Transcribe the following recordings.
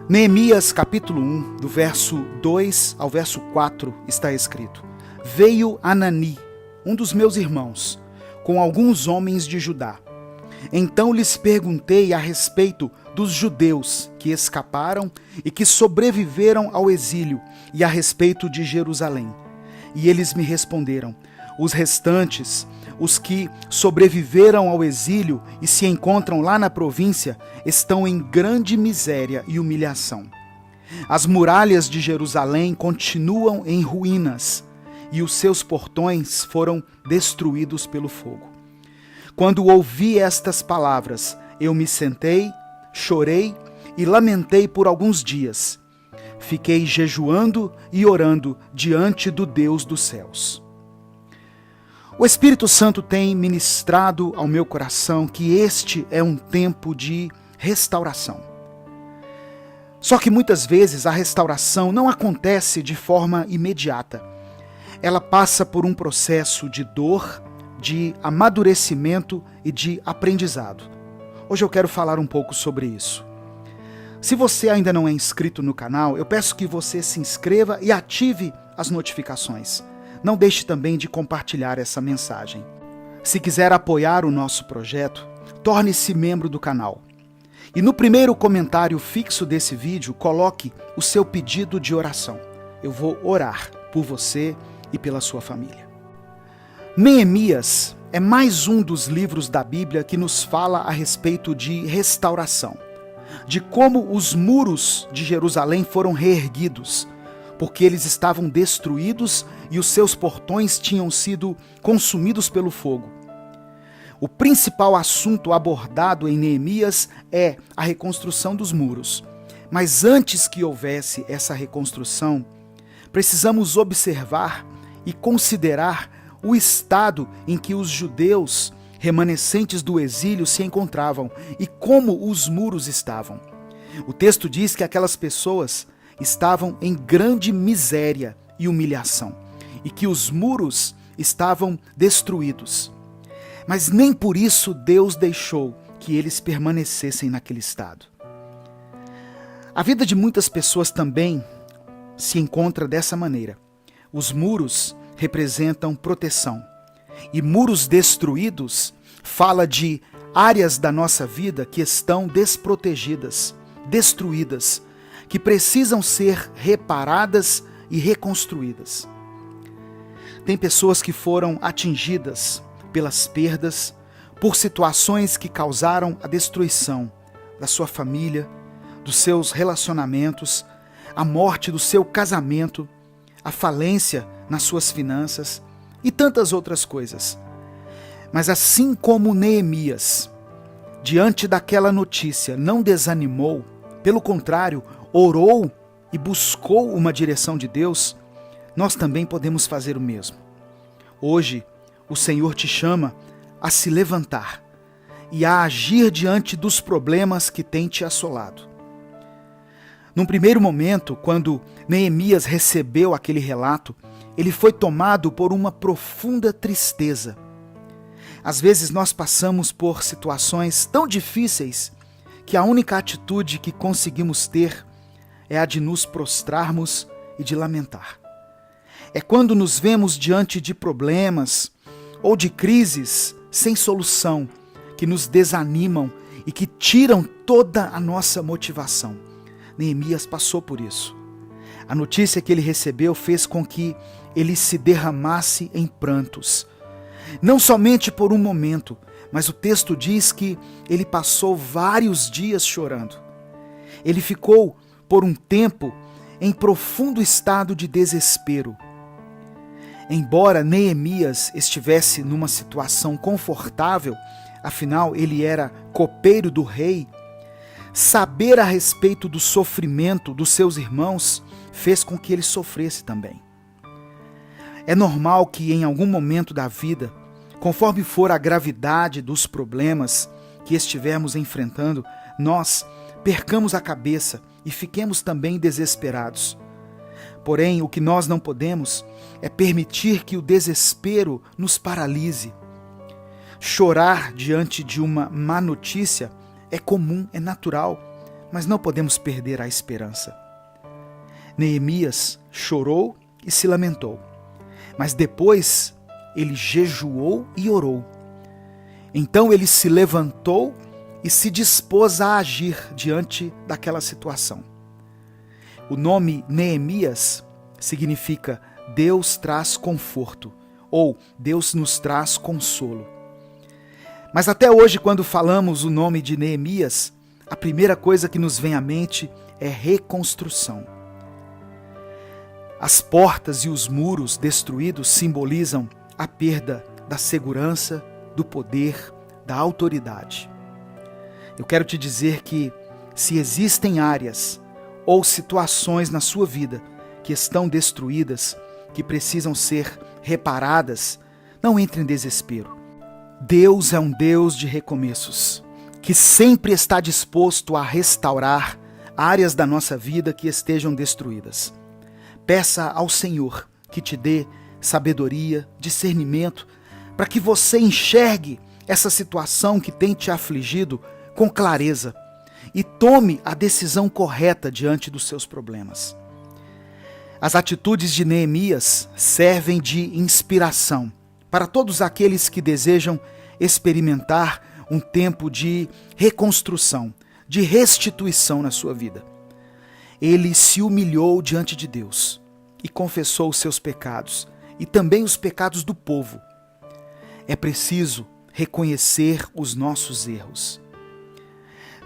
Neemias capítulo 1, do verso 2 ao verso 4, está escrito: Veio Anani, um dos meus irmãos, com alguns homens de Judá. Então lhes perguntei a respeito dos judeus que escaparam e que sobreviveram ao exílio e a respeito de Jerusalém. E eles me responderam: os restantes, os que sobreviveram ao exílio e se encontram lá na província, estão em grande miséria e humilhação. As muralhas de Jerusalém continuam em ruínas e os seus portões foram destruídos pelo fogo. Quando ouvi estas palavras, eu me sentei, chorei e lamentei por alguns dias. Fiquei jejuando e orando diante do Deus dos céus. O Espírito Santo tem ministrado ao meu coração que este é um tempo de restauração. Só que muitas vezes a restauração não acontece de forma imediata. Ela passa por um processo de dor, de amadurecimento e de aprendizado. Hoje eu quero falar um pouco sobre isso. Se você ainda não é inscrito no canal, eu peço que você se inscreva e ative as notificações. Não deixe também de compartilhar essa mensagem. Se quiser apoiar o nosso projeto, torne-se membro do canal. E no primeiro comentário fixo desse vídeo, coloque o seu pedido de oração. Eu vou orar por você e pela sua família. Neemias é mais um dos livros da Bíblia que nos fala a respeito de restauração, de como os muros de Jerusalém foram reerguidos, porque eles estavam destruídos e os seus portões tinham sido consumidos pelo fogo. O principal assunto abordado em Neemias é a reconstrução dos muros. Mas antes que houvesse essa reconstrução, precisamos observar e considerar o estado em que os judeus remanescentes do exílio se encontravam e como os muros estavam. O texto diz que aquelas pessoas estavam em grande miséria e humilhação, e que os muros estavam destruídos. Mas nem por isso Deus deixou que eles permanecessem naquele estado. A vida de muitas pessoas também se encontra dessa maneira. Os muros representam proteção, e muros destruídos fala de áreas da nossa vida que estão desprotegidas, destruídas, que precisam ser reparadas e reconstruídas. Tem pessoas que foram atingidas pelas perdas, por situações que causaram a destruição da sua família, dos seus relacionamentos, a morte do seu casamento, a falência nas suas finanças e tantas outras coisas. Mas assim como Neemias, diante daquela notícia, não desanimou, pelo contrário, orou e buscou uma direção de Deus, nós também podemos fazer o mesmo. Hoje, o Senhor te chama a se levantar e a agir diante dos problemas que têm te assolado. Num primeiro momento, quando Neemias recebeu aquele relato, ele foi tomado por uma profunda tristeza. Às vezes nós passamos por situações tão difíceis que a única atitude que conseguimos ter é a de nos prostrarmos e de lamentar. É quando nos vemos diante de problemas ou de crises sem solução que nos desanimam e que tiram toda a nossa motivação. Neemias passou por isso. A notícia que ele recebeu fez com que ele se derramasse em prantos. Não somente por um momento, mas o texto diz que ele passou vários dias chorando. Ele ficou, por um tempo, em profundo estado de desespero. Embora Neemias estivesse numa situação confortável, afinal ele era copeiro do rei, saber a respeito do sofrimento dos seus irmãos fez com que ele sofresse também. É normal que em algum momento da vida, conforme for a gravidade dos problemas que estivermos enfrentando, nós percamos a cabeça e fiquemos também desesperados. Porém, o que nós não podemos é permitir que o desespero nos paralise. Chorar diante de uma má notícia é comum, é natural, mas não podemos perder a esperança. Neemias chorou e se lamentou, mas depois ele jejuou e orou. Então ele se levantou e se dispôs a agir diante daquela situação. O nome Neemias significa Deus traz conforto, ou Deus nos traz consolo. Mas até hoje, quando falamos o nome de Neemias, a primeira coisa que nos vem à mente é reconstrução. As portas e os muros destruídos simbolizam a perda da segurança, do poder, da autoridade. Eu quero te dizer que, se existem áreas ou situações na sua vida que estão destruídas, que precisam ser reparadas, não entre em desespero. Deus é um Deus de recomeços, que sempre está disposto a restaurar áreas da nossa vida que estejam destruídas. Peça ao Senhor que te dê sabedoria, discernimento, para que você enxergue essa situação que tem te afligido com clareza e tome a decisão correta diante dos seus problemas. As atitudes de Neemias servem de inspiração para todos aqueles que desejam experimentar um tempo de reconstrução, de restituição na sua vida. Ele se humilhou diante de Deus e confessou os seus pecados e também os pecados do povo. É preciso reconhecer os nossos erros.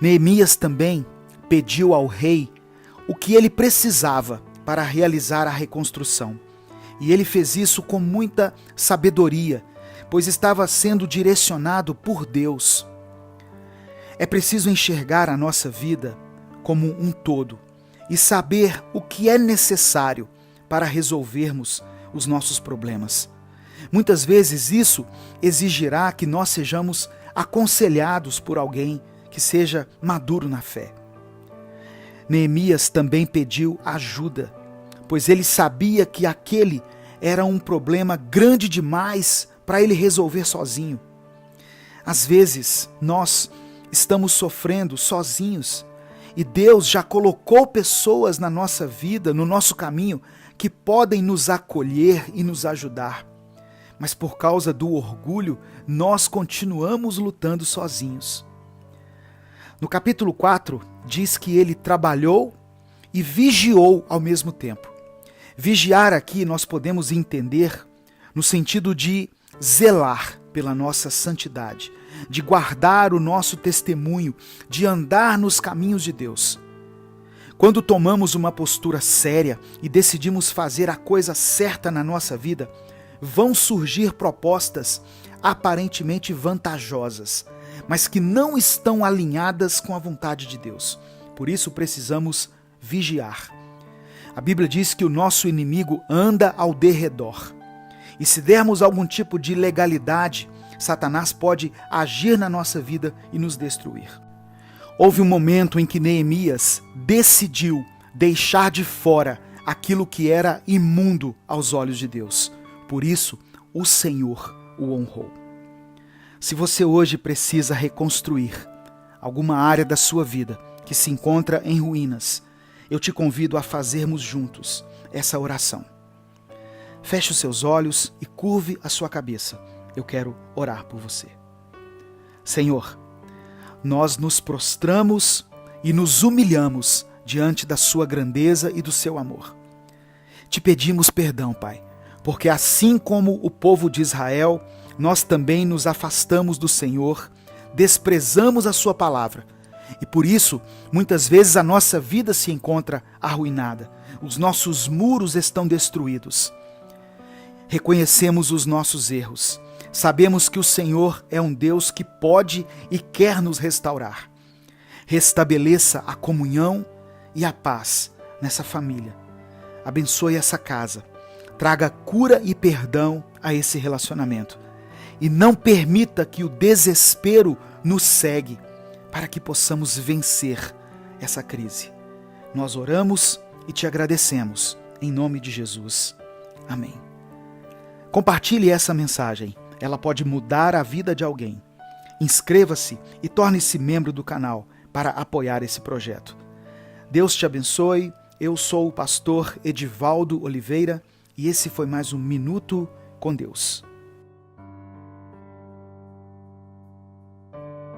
Neemias também pediu ao rei o que ele precisava para realizar a reconstrução. E ele fez isso com muita sabedoria, pois estava sendo direcionado por Deus. É preciso enxergar a nossa vida como um todo e saber o que é necessário para resolvermos os nossos problemas. Muitas vezes isso exigirá que nós sejamos aconselhados por alguém que seja maduro na fé. Neemias também pediu ajuda, pois ele sabia que aquele era um problema grande demais para ele resolver sozinho. Às vezes, nós estamos sofrendo sozinhos e Deus já colocou pessoas na nossa vida, no nosso caminho, que podem nos acolher e nos ajudar. Mas por causa do orgulho, nós continuamos lutando sozinhos. No capítulo 4, diz que ele trabalhou e vigiou ao mesmo tempo. Vigiar aqui nós podemos entender no sentido de zelar pela nossa santidade, de guardar o nosso testemunho, de andar nos caminhos de Deus. Quando tomamos uma postura séria e decidimos fazer a coisa certa na nossa vida, vão surgir propostas aparentemente vantajosas, mas que não estão alinhadas com a vontade de Deus. Por isso precisamos vigiar. A Bíblia diz que o nosso inimigo anda ao derredor. E se dermos algum tipo de legalidade, Satanás pode agir na nossa vida e nos destruir. Houve um momento em que Neemias decidiu deixar de fora aquilo que era imundo aos olhos de Deus. Por isso, o Senhor o honrou. Se você hoje precisa reconstruir alguma área da sua vida que se encontra em ruínas, eu te convido a fazermos juntos essa oração. Feche os seus olhos e curve a sua cabeça. Eu quero orar por você. Senhor, nós nos prostramos e nos humilhamos diante da sua grandeza e do seu amor. Te pedimos perdão, Pai, porque assim como o povo de Israel, nós também nos afastamos do Senhor, desprezamos a sua palavra e por isso, muitas vezes a nossa vida se encontra arruinada, os nossos muros estão destruídos. Reconhecemos os nossos erros, sabemos que o Senhor é um Deus que pode e quer nos restaurar. Restabeleça a comunhão e a paz nessa família. Abençoe essa casa, traga cura e perdão a esse relacionamento. E não permita que o desespero nos cegue, para que possamos vencer essa crise. Nós oramos e te agradecemos, em nome de Jesus. Amém. Compartilhe essa mensagem, ela pode mudar a vida de alguém. Inscreva-se e torne-se membro do canal, para apoiar esse projeto. Deus te abençoe. Eu sou o pastor Edivaldo Oliveira e esse foi mais um Minuto com Deus.